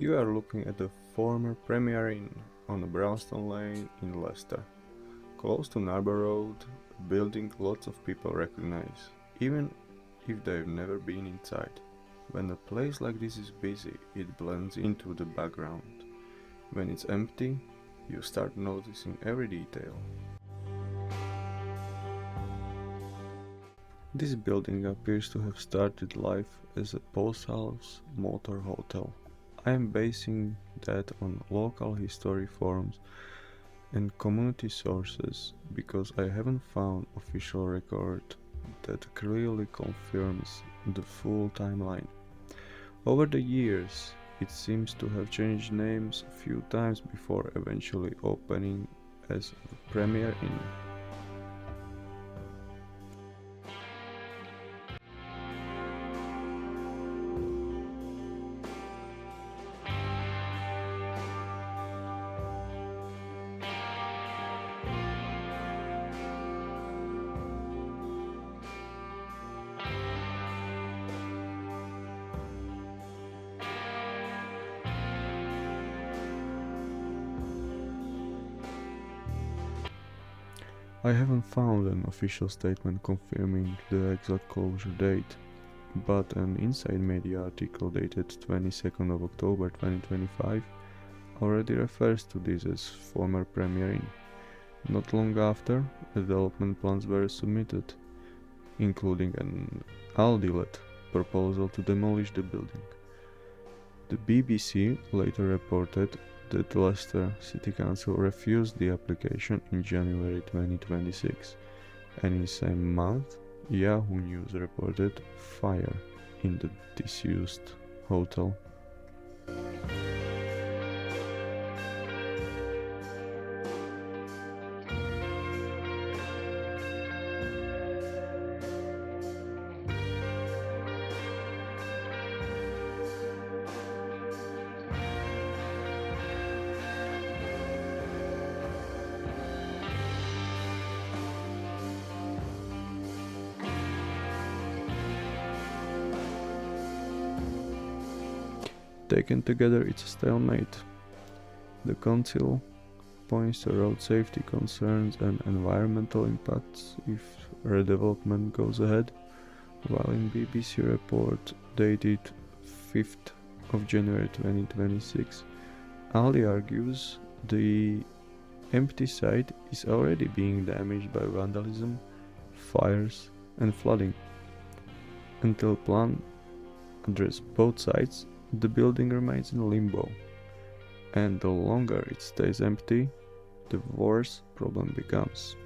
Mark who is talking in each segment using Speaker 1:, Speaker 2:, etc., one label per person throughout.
Speaker 1: You are looking at the former Premier Inn on Braunstone Lane in Leicester, close to Narborough Road, a building lots of people recognize, even if they've never been inside. When a place like this is busy, it blends into the background. When it's empty, you start noticing every detail. This building appears to have started life as a Posthouse Motor Hotel. I am basing that on local history forums and community sources because I haven't found official record that clearly confirms the full timeline. Over the years, it seems to have changed names a few times before eventually opening as the Premier Inn. I haven't found an official statement confirming the exact closure date, but an Inside Media article dated 22nd of October 2025 already refers to this as former Premier Inn. Not long after, development plans were submitted, including an Aldi-led proposal to demolish the building. The BBC later reported that the Leicester City Council refused the application in January 2026, and in the same month, Yahoo News reported fire in the disused hotel. Taken together, it's a stalemate. The council points to road safety concerns and environmental impacts if redevelopment goes ahead, while in BBC report dated 5th of January 2026, Ali argues the empty site is already being damaged by vandalism, fires and flooding. Until plan address both sides, the building remains in limbo, and the longer it stays empty, the worse problem becomes.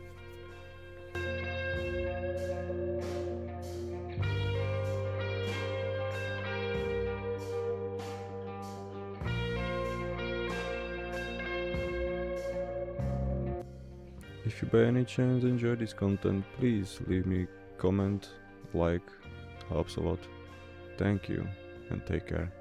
Speaker 1: If you by any chance enjoy this content, please leave me a comment, like, helps a lot. Thank you and take care.